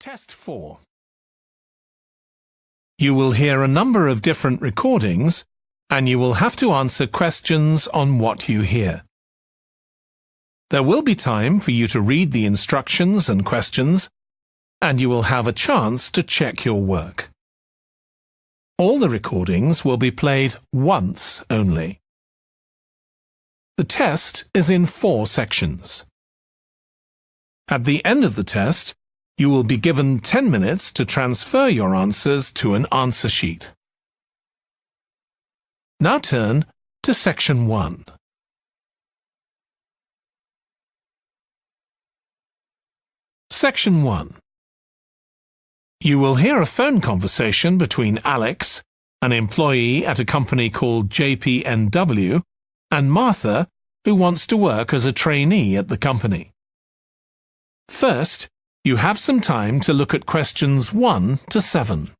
Test 4. You will hear a number of different recordings, and you will have to answer questions on what you hear. There will be time for you to read the instructions and questions, and you will have a chance to check your work. All the recordings will be played once only. The test is in 4 sections. At the end of the test, you will be given 10 minutes to transfer your answers to an answer sheet. Now turn to Section 1. Section 1. You will hear a phone conversation between Alex, an employee at a company called JPNW, and Martha, who wants to work as a trainee at the company. First, you have some time to look at questions 1 to 7.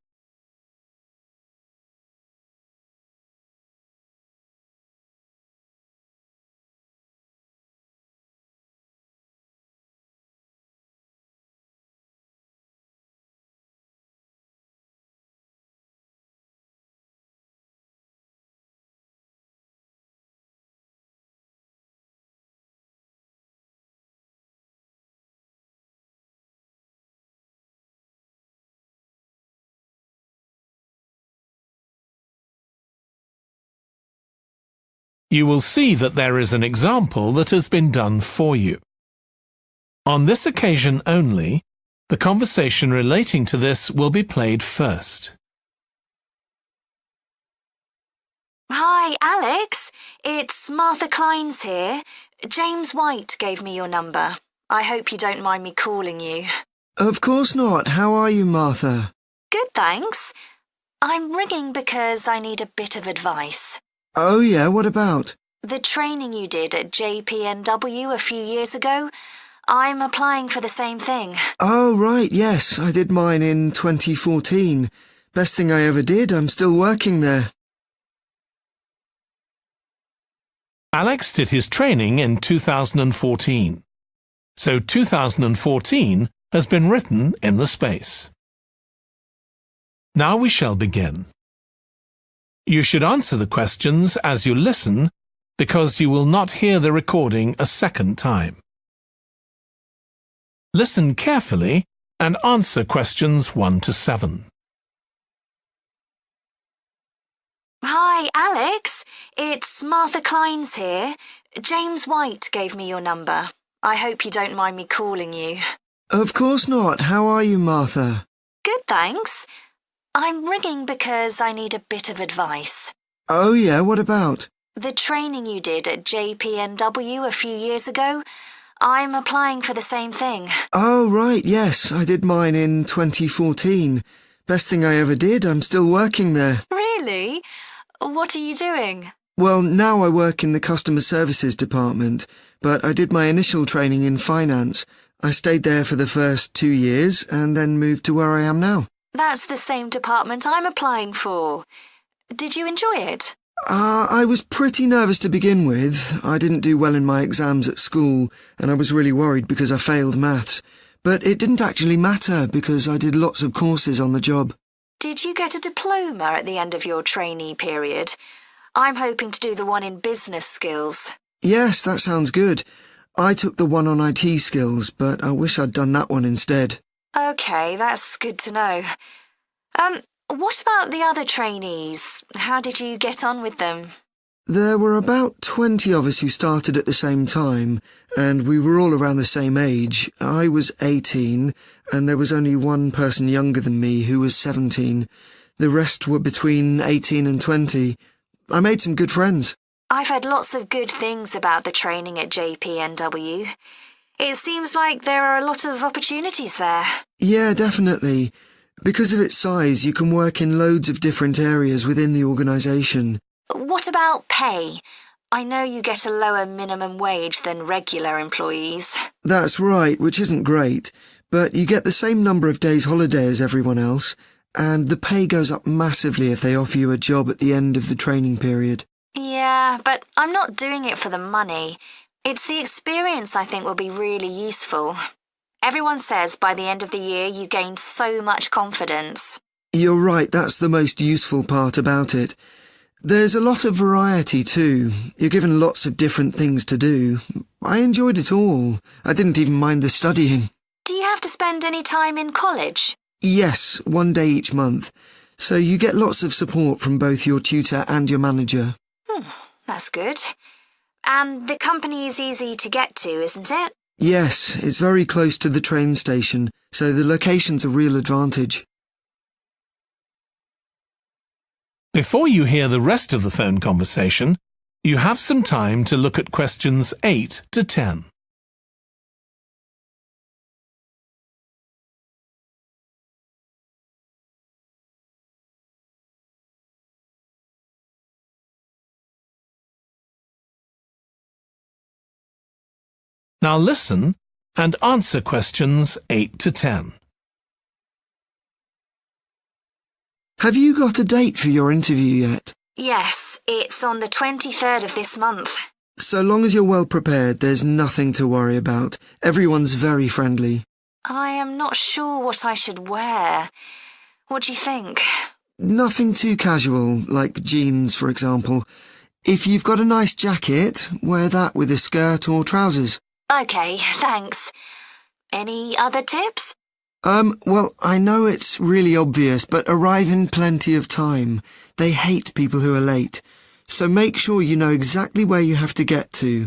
You will see that there is an example that has been done for you. On this occasion only, the conversation relating to this will be played first. Hi, Alex. It's Martha Clines here. James White gave me your number. I hope you don't mind me calling you. Of course not. How are you, Martha? Good, thanks. I'm ringing because I need a bit of advice. Oh yeah, what about? The training you did at JPNW a few years ago, I'm applying for the same thing. Oh right, yes, I did mine in 2014. Best thing I ever did, I'm still working there. Alex did his training in 2014. So 2014 has been written in the space. Now we shall begin. You should answer the questions as you listen, because you will not hear the recording a second time. Listen carefully and answer questions 1 to 7. Hi, Alex. It's Martha Clines here. James White gave me your number. I hope you don't mind me calling you. Of course not. How are you, Martha? Good, thanks. I'm ringing because I need a bit of advice. Oh yeah, what about? The training you did at JPNW a few years ago, I'm applying for the same thing. Oh right, yes, I did mine in 2014. Best thing I ever did, I'm still working there. Really? What are you doing? Well, now I work in the customer services department, but I did my initial training in finance. I stayed there for the first 2 years and then moved to where I am now. That's the same department I'm applying for. Did you enjoy it? I was pretty nervous to begin with. I didn't do well in my exams at school, and I was really worried because I failed maths. But it didn't actually matter because I did lots of courses on the job. Did you get a diploma at the end of your trainee period? I'm hoping to do the one in business skills. Yes, that sounds good. I took the one on IT skills, but I wish I'd done that one instead. OK, that's good to know. What about the other trainees? How did you get on with them? There were about 20 of us who started at the same time, and we were all around the same age. I was 18, and there was only one person younger than me who was 17. The rest were between 18 and 20. I made some good friends. I've heard lots of good things about the training at JPNW. It seems like there are a lot of opportunities there. Yeah, definitely. Because of its size, you can work in loads of different areas within the organisation. What about pay? I know you get a lower minimum wage than regular employees. That's right, which isn't great, but you get the same number of days holiday as everyone else, and the pay goes up massively if they offer you a job at the end of the training period. Yeah, but I'm not doing it for the money. It's the experience I think will be really useful. Everyone says by the end of the year you gained so much confidence. You're right, that's the most useful part about it. There's a lot of variety too. You're given lots of different things to do. I enjoyed it all. I didn't even mind the studying. Do you have to spend any time in college? Yes, 1 day each month. So you get lots of support from both your tutor and your manager. That's good. And the company is easy to get to, isn't it? Yes, it's very close to the train station, so the location's a real advantage. Before you hear the rest of the phone conversation, you have some time to look at questions 8 to 10. Now listen and answer questions 8 to 10. Have you got a date for your interview yet? Yes, it's on the 23rd of this month. So long as you're well prepared, there's nothing to worry about. Everyone's very friendly. I am not sure what I should wear. What do you think? Nothing too casual, like jeans, for example. If you've got a nice jacket, wear that with a skirt or trousers. OK, thanks. Any other tips? Well, I know it's really obvious, but arrive in plenty of time. They hate people who are late. So make sure you know exactly where you have to get to.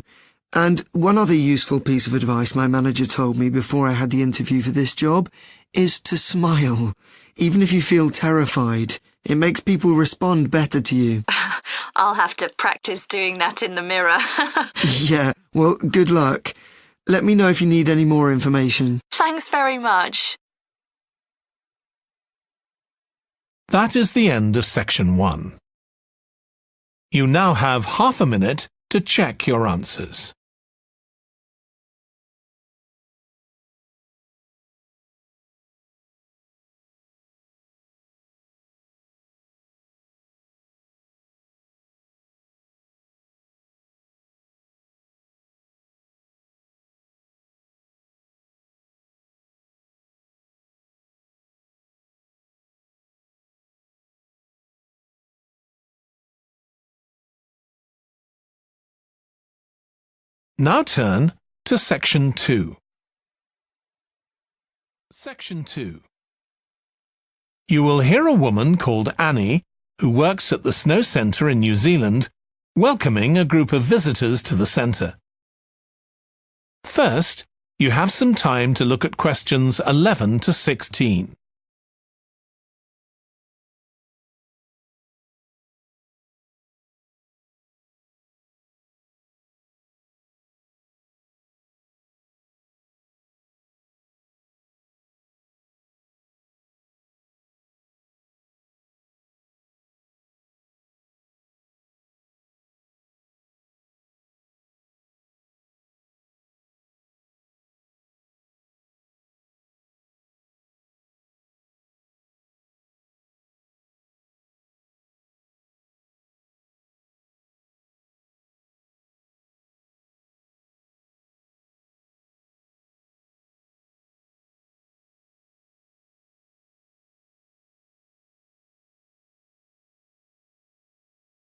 And one other useful piece of advice my manager told me before I had the interview for this job is to smile. Even if you feel terrified, it makes people respond better to you. I'll have to practice doing that in the mirror. Yeah, well, good luck. Let me know if you need any more information. Thanks very much. That is the end of section 1. You now have half a minute to check your answers. Now turn to Section 2. Section 2. You will hear a woman called Annie, who works at the Snow Centre in New Zealand, welcoming a group of visitors to the centre. First, you have some time to look at questions 11 to 16.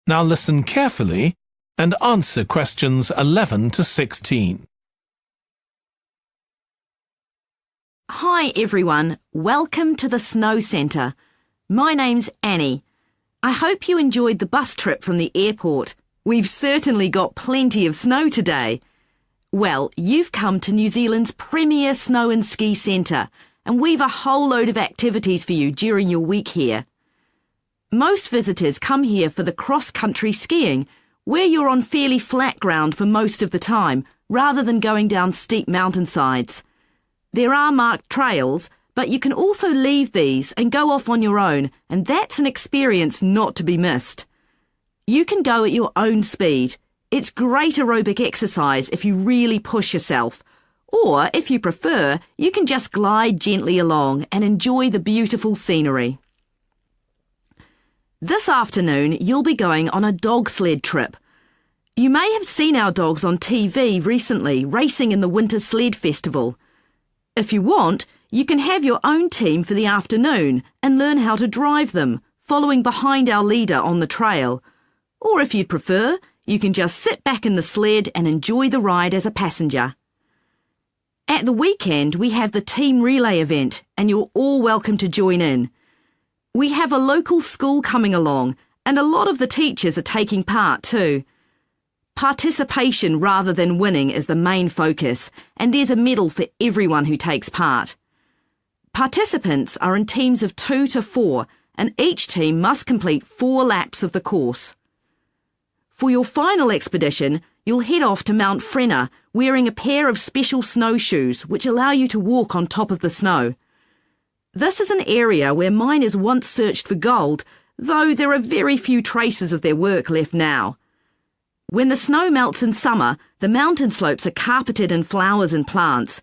Now listen carefully and answer questions 11 to 16. Hi everyone, welcome to the Snow Centre. My name's Annie. I hope you enjoyed the bus trip from the airport. We've certainly got plenty of snow today. Well, you've come to New Zealand's premier snow and ski centre, and we've a whole load of activities for you during your week here. Most visitors come here for the cross-country skiing, where you're on fairly flat ground for most of the time, rather than going down steep mountainsides. There are marked trails, but you can also leave these and go off on your own, and that's an experience not to be missed. You can go at your own speed. It's great aerobic exercise if you really push yourself. Or, if you prefer, you can just glide gently along and enjoy the beautiful scenery. This afternoon, you'll be going on a dog sled trip. You may have seen our dogs on TV recently, racing in the Winter Sled Festival. If you want, you can have your own team for the afternoon and learn how to drive them, following behind our leader on the trail. Or if you'd prefer, you can just sit back in the sled and enjoy the ride as a passenger. At the weekend, we have the team relay event, and you're all welcome to join in. We have a local school coming along, and a lot of the teachers are taking part too. Participation rather than winning is the main focus, and there's a medal for everyone who takes part. Participants are in teams of 2 to 4, and each team must complete 4 laps of the course. For your final expedition, you'll head off to Mount Frenna wearing a pair of special snowshoes which allow you to walk on top of the snow. This is an area where miners once searched for gold, though there are very few traces of their work left now. When the snow melts in summer, the mountain slopes are carpeted in flowers and plants.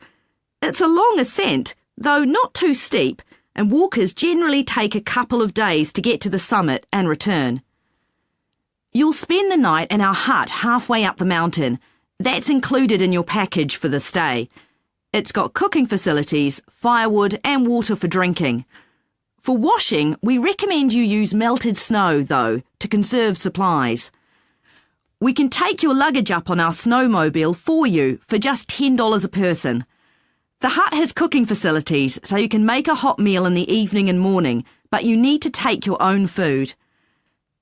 It's a long ascent, though not too steep, and walkers generally take a couple of days to get to the summit and return. You'll spend the night in our hut halfway up the mountain. That's included in your package for the stay. It's got cooking facilities, firewood and water for drinking. For washing, we recommend you use melted snow, though, to conserve supplies. We can take your luggage up on our snowmobile for you for just $10 a person. The hut has cooking facilities, so you can make a hot meal in the evening and morning, but you need to take your own food.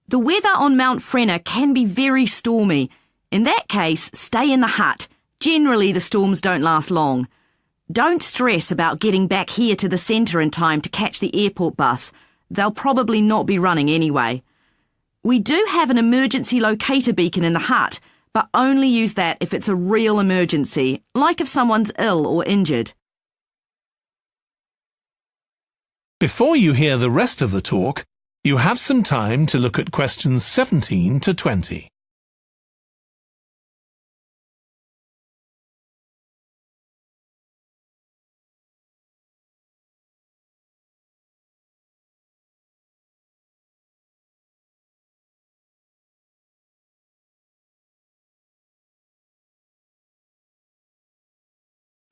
The weather on Mount Frenna can be very stormy. In that case, stay in the hut. Generally, the storms don't last long. Don't stress about getting back here to the centre in time to catch the airport bus. They'll probably not be running anyway. We do have an emergency locator beacon in the hut, but only use that if it's a real emergency, like if someone's ill or injured. Before you hear the rest of the talk, you have some time to look at questions 17 to 20.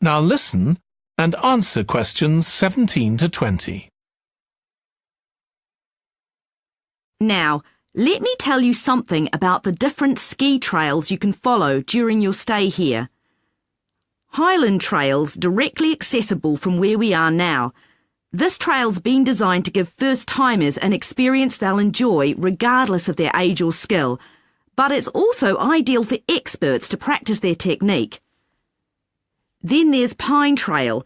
Now listen and answer questions 17 to 20. Now, let me tell you something about the different ski trails you can follow during your stay here. Highland Trail's directly accessible from where we are now. This trail's been designed to give first-timers an experience they'll enjoy regardless of their age or skill, but it's also ideal for experts to practice their technique. Then there's Pine Trail.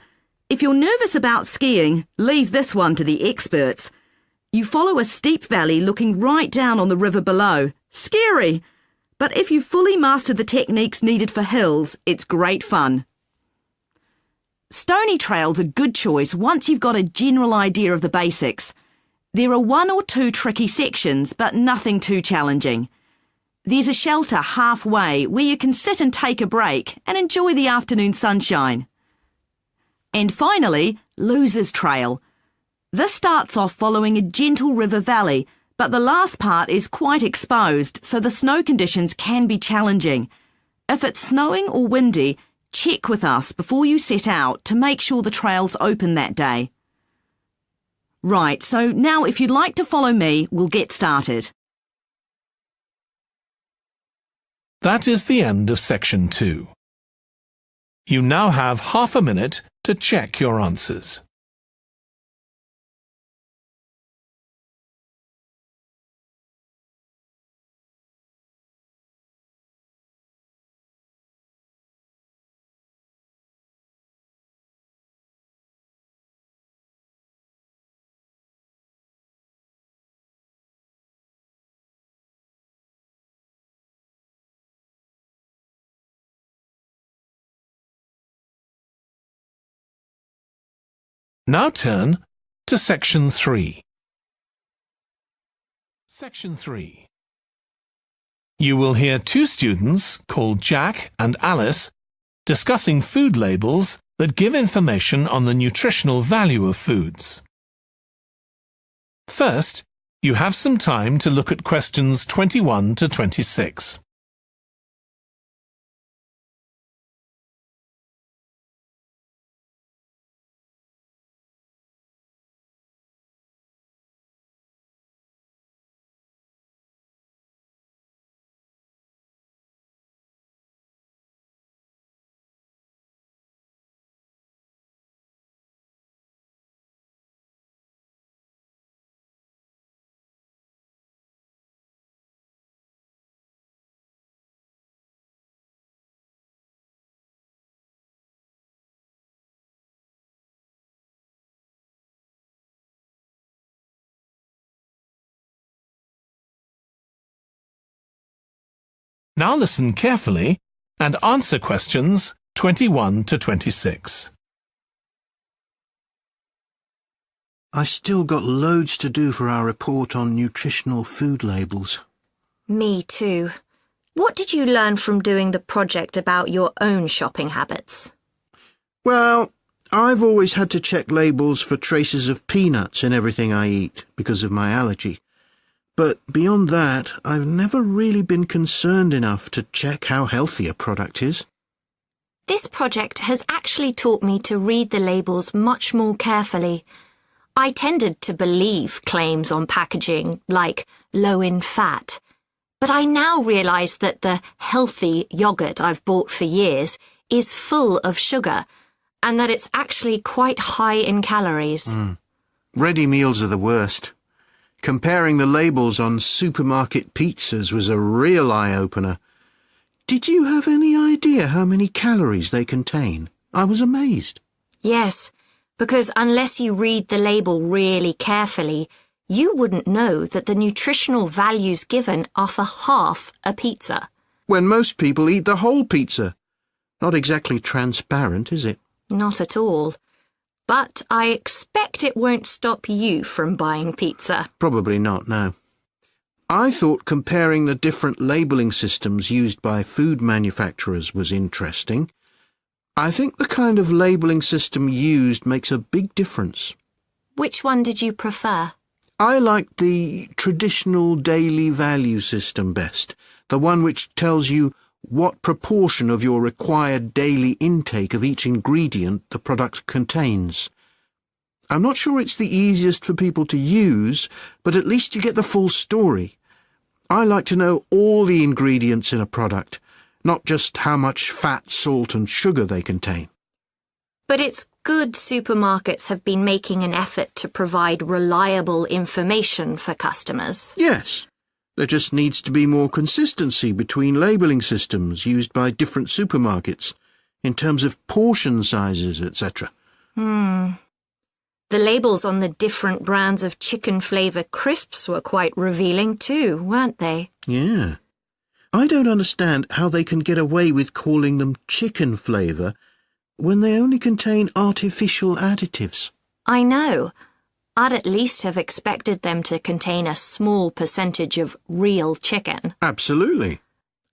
If you're nervous about skiing, leave this one to the experts. You follow a steep valley looking right down on the river below. Scary! But if you've fully mastered the techniques needed for hills, it's great fun. Stony Trail's a good choice once you've got a general idea of the basics. There are 1 or 2 tricky sections, but nothing too challenging. There's a shelter halfway where you can sit and take a break and enjoy the afternoon sunshine. And finally, Losers Trail. This starts off following a gentle river valley, but the last part is quite exposed, so the snow conditions can be challenging. If it's snowing or windy, check with us before you set out to make sure the trail's open that day. Right, so now if you'd like to follow me, we'll get started. That is the end of section 2. You now have half a minute to check your answers. Now turn to Section 3. Section 3. You will hear 2 students called Jack and Alice discussing food labels that give information on the nutritional value of foods. First, you have some time to look at questions 21 to 26. Now listen carefully and answer questions 21 to 26. I still got loads to do for our report on nutritional food labels. Me too. What did you learn from doing the project about your own shopping habits? Well, I've always had to check labels for traces of peanuts in everything I eat because of my allergy. But beyond that, I've never really been concerned enough to check how healthy a product is. This project has actually taught me to read the labels much more carefully. I tended to believe claims on packaging, like low in fat. But I now realise that the healthy yoghurt I've bought for years is full of sugar, and that it's actually quite high in calories. Ready meals are the worst. Comparing the labels on supermarket pizzas was a real eye-opener. Did you have any idea how many calories they contain? I was amazed. Yes, because unless you read the label really carefully, you wouldn't know that the nutritional values given are for half a pizza. When most people eat the whole pizza. Not exactly transparent, is it? Not at all. But I expect it won't stop you from buying pizza. Probably not, no. I thought comparing the different labelling systems used by food manufacturers was interesting. I think the kind of labelling system used makes a big difference. Which one did you prefer? I liked the traditional daily value system best, the one which tells you what proportion of your required daily intake of each ingredient the product contains. I'm not sure it's the easiest for people to use, but at least you get the full story. I like to know all the ingredients in a product, not just how much fat, salt and sugar they contain. But it's good supermarkets have been making an effort to provide reliable information for customers. Yes. There just needs to be more consistency between labelling systems used by different supermarkets, in terms of portion sizes, etc. The labels on the different brands of chicken flavour crisps were quite revealing too, weren't they? Yeah. I don't understand how they can get away with calling them chicken flavour when they only contain artificial additives. I know. I'd at least have expected them to contain a small percentage of real chicken. Absolutely.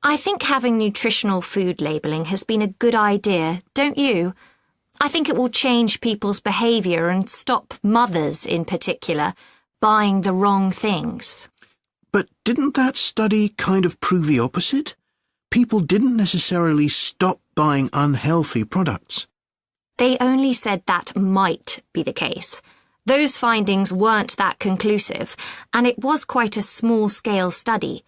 I think having nutritional food labelling has been a good idea, don't you? I think it will change people's behaviour and stop mothers, in particular, buying the wrong things. But didn't that study kind of prove the opposite? People didn't necessarily stop buying unhealthy products. They only said that might be the case. Those findings weren't that conclusive, and it was quite a small-scale study.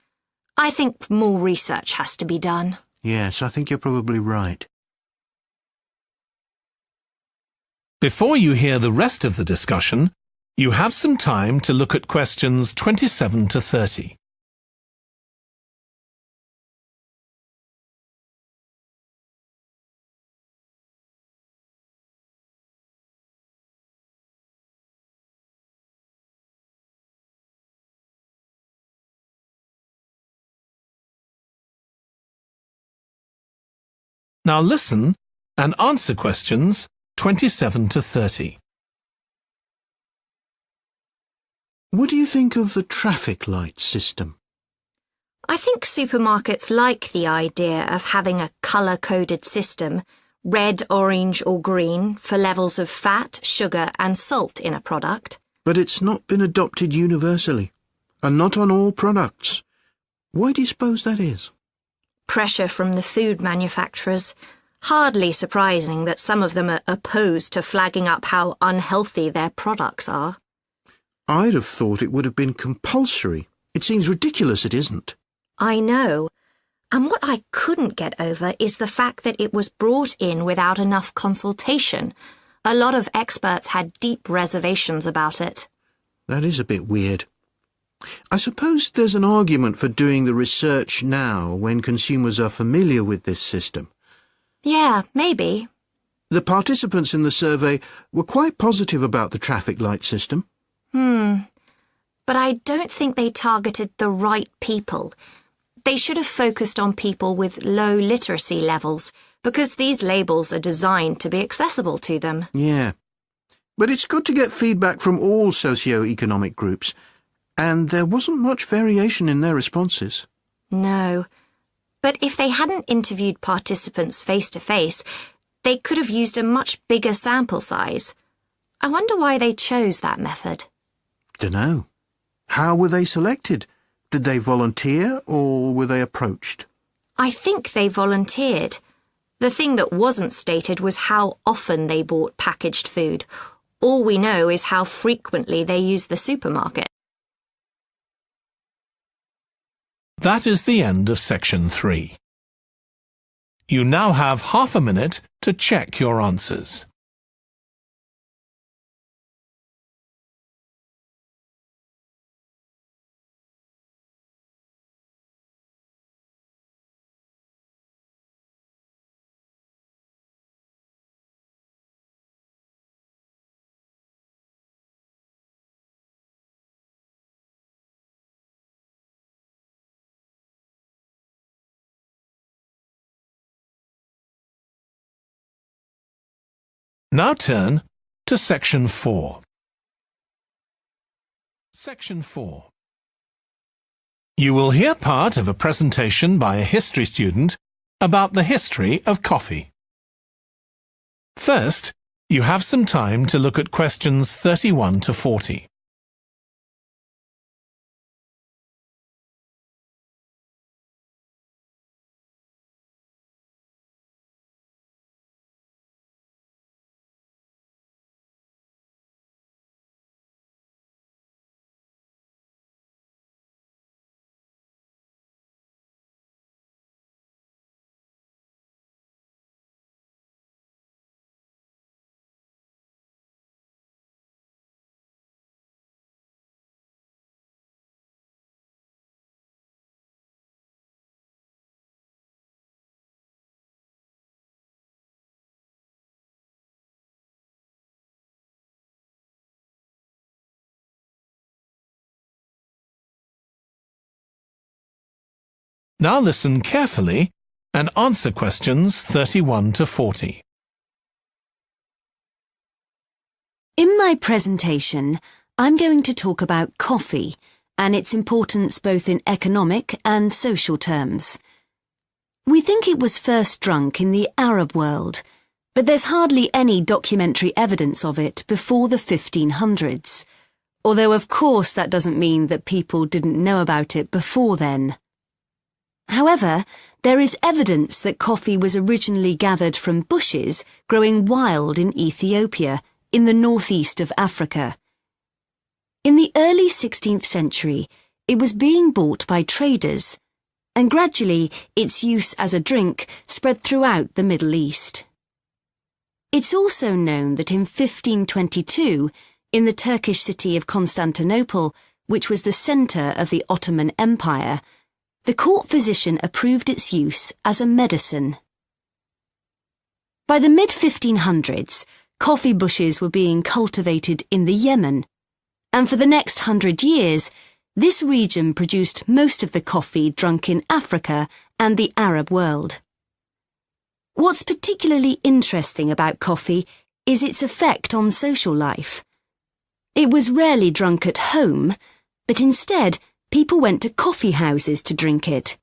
I think more research has to be done. Yes, I think you're probably right. Before you hear the rest of the discussion, you have some time to look at questions 27 to 30. Now listen and answer questions 27 to 30. What do you think of the traffic light system? I think supermarkets like the idea of having a colour-coded system, red, orange or green, for levels of fat, sugar and salt in a product. But it's not been adopted universally, and not on all products. Why do you suppose that is? Pressure from the food manufacturers. Hardly surprising that some of them are opposed to flagging up how unhealthy their products are. I'd have thought it would have been compulsory. It seems ridiculous it isn't. I know. And what I couldn't get over is the fact that it was brought in without enough consultation. A lot of experts had deep reservations about it. That is a bit weird. I suppose there's an argument for doing the research now when consumers are familiar with this system. Yeah, maybe. The participants in the survey were quite positive about the traffic light system. But I don't think they targeted the right people. They should have focused on people with low literacy levels, because these labels are designed to be accessible to them. Yeah. But it's good to get feedback from all socio-economic groups, and there wasn't much variation in their responses. No. But if they hadn't interviewed participants face-to-face, they could have used a much bigger sample size. I wonder why they chose that method. Dunno. How were they selected? Did they volunteer or were they approached? I think they volunteered. The thing that wasn't stated was how often they bought packaged food. All we know is how frequently they used the supermarket. That is the end of section 3. You now have half a minute to check your answers. Now turn to section 4. Section 4. You will hear part of a presentation by a history student about the history of coffee. First, you have some time to look at questions 31 to 40. Now listen carefully and answer questions 31 to 40. In my presentation, I'm going to talk about coffee and its importance both in economic and social terms. We think it was first drunk in the Arab world, but there's hardly any documentary evidence of it before the 1500s, although of course that doesn't mean that people didn't know about it before then. However, there is evidence that coffee was originally gathered from bushes growing wild in Ethiopia, in the northeast of Africa. In the early 16th century, it was being bought by traders, and gradually its use as a drink spread throughout the Middle East. It's also known that in 1522, in the Turkish city of Constantinople, which was the centre of the Ottoman Empire, the court physician approved its use as a medicine. By the mid-1500s, coffee bushes were being cultivated in the Yemen, and for the next 100 years, this region produced most of the coffee drunk in Africa and the Arab world. What's particularly interesting about coffee is its effect on social life. It was rarely drunk at home, but instead, people went to coffee houses to drink it.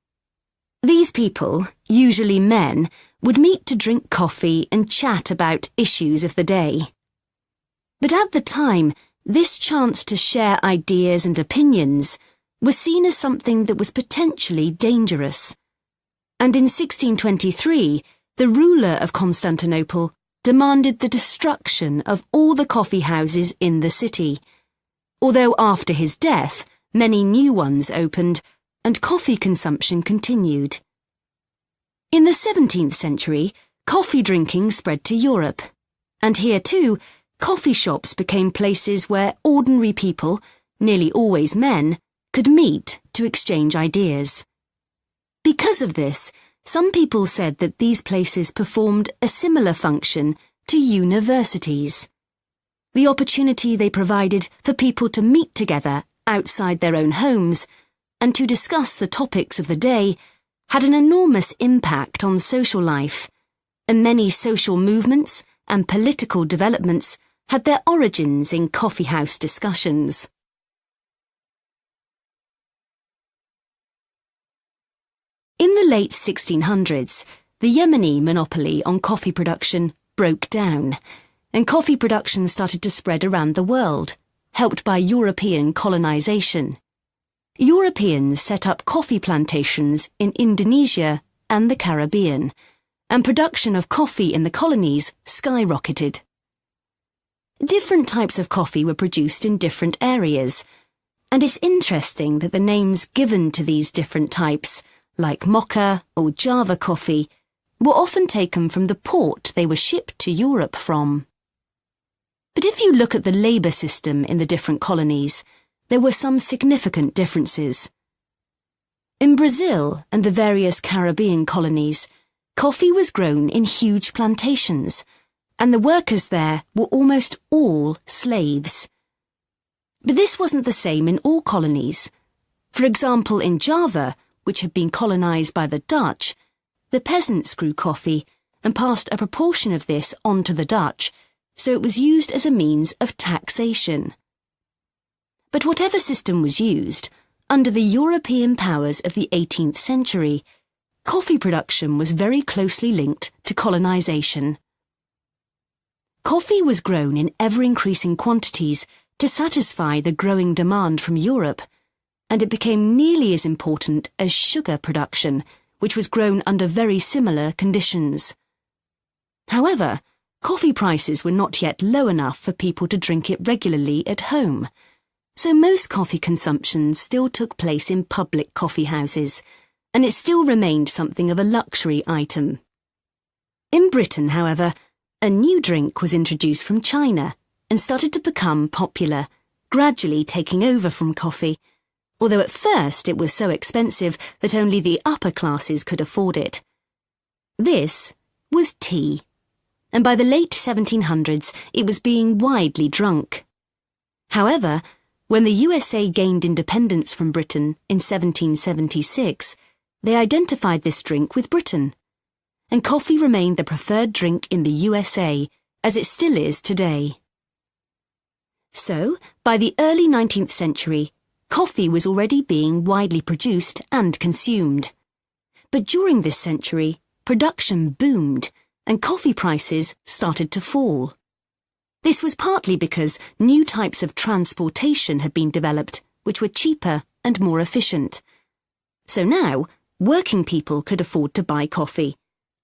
These people, usually men, would meet to drink coffee and chat about issues of the day. But at the time, this chance to share ideas and opinions was seen as something that was potentially dangerous. And in 1623, the ruler of Constantinople demanded the destruction of all the coffee houses in the city, although after his death, many new ones opened, and coffee consumption continued. In the 17th century, coffee drinking spread to Europe, and here too, coffee shops became places where ordinary people, nearly always men, could meet to exchange ideas. Because of this, some people said that these places performed a similar function to universities. The opportunity they provided for people to meet together outside their own homes and to discuss the topics of the day had an enormous impact on social life, and many social movements and political developments had their origins in coffeehouse discussions. In the late 1600s, the Yemeni monopoly on coffee production broke down, and coffee production started to spread around the world, helped by European colonization. Europeans set up coffee plantations in Indonesia and the Caribbean, and production of coffee in the colonies skyrocketed. Different types of coffee were produced in different areas, and it's interesting that the names given to these different types, like Mocha or Java coffee, were often taken from the port they were shipped to Europe from. But if you look at the labour system in the different colonies, there were some significant differences. In Brazil and the various Caribbean colonies, coffee was grown in huge plantations, and the workers there were almost all slaves. But this wasn't the same in all colonies. For example, in Java, which had been colonised by the Dutch, the peasants grew coffee and passed a proportion of this on to the Dutch, so it was used as a means of taxation. But whatever system was used, under the European powers of the 18th century, coffee production was very closely linked to colonisation. Coffee was grown in ever-increasing quantities to satisfy the growing demand from Europe, and it became nearly as important as sugar production, which was grown under very similar conditions. However, coffee prices were not yet low enough for people to drink it regularly at home, so most coffee consumption still took place in public coffee houses, and it still remained something of a luxury item. In Britain, however, a new drink was introduced from China and started to become popular, gradually taking over from coffee, although at first it was so expensive that only the upper classes could afford it. This was tea, and by the late 1700s it was being widely drunk. However, when the USA gained independence from Britain in 1776, they identified this drink with Britain, and coffee remained the preferred drink in the USA, as it still is today. So, by the early 19th century, coffee was already being widely produced and consumed. But during this century, production boomed, and coffee prices started to fall. This was partly because new types of transportation had been developed, which were cheaper and more efficient. So now, working people could afford to buy coffee.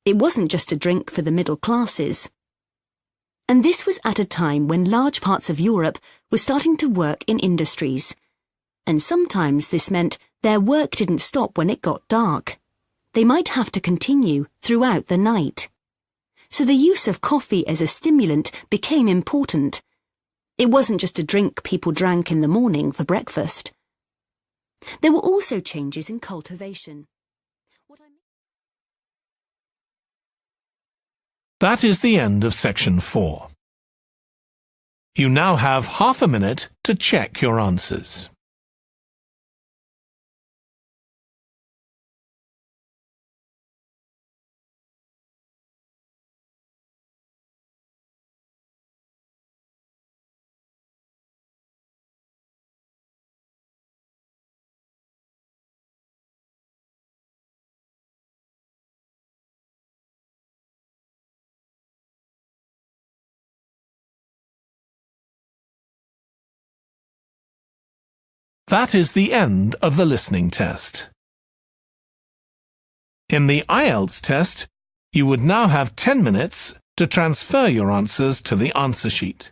It wasn't just a drink for the middle classes. And this was at a time when large parts of Europe were starting to work in industries. And sometimes this meant their work didn't stop when it got dark. They might have to continue throughout the night. So the use of coffee as a stimulant became important. It wasn't just a drink people drank in the morning for breakfast. There were also changes in cultivation. That is the end of section 4. You now have half a minute to check your answers. That is the end of the listening test. In the IELTS test, you would now have 10 minutes to transfer your answers to the answer sheet.